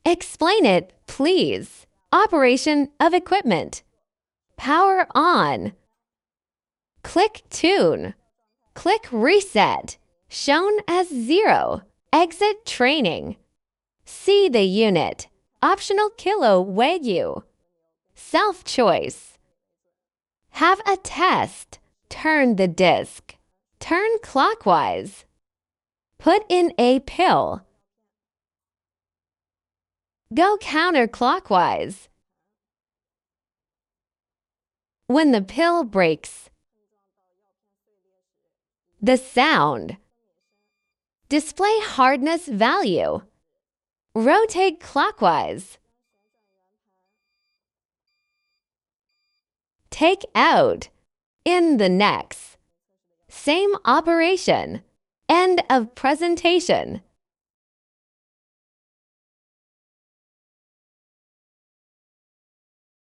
Explain it, please. Operation of equipment. Power on. Click tune. Click reset. Shown as 0. Exit training. See the unit. Optional kilo YD. Self-choice. Have a test. Turn the disc. Turn clockwise. Put in a pill. Go counterclockwise. When the pill breaks. The sound. Display hardness value. Rotate clockwise. Take out. In the next. Same operation. End of presentation.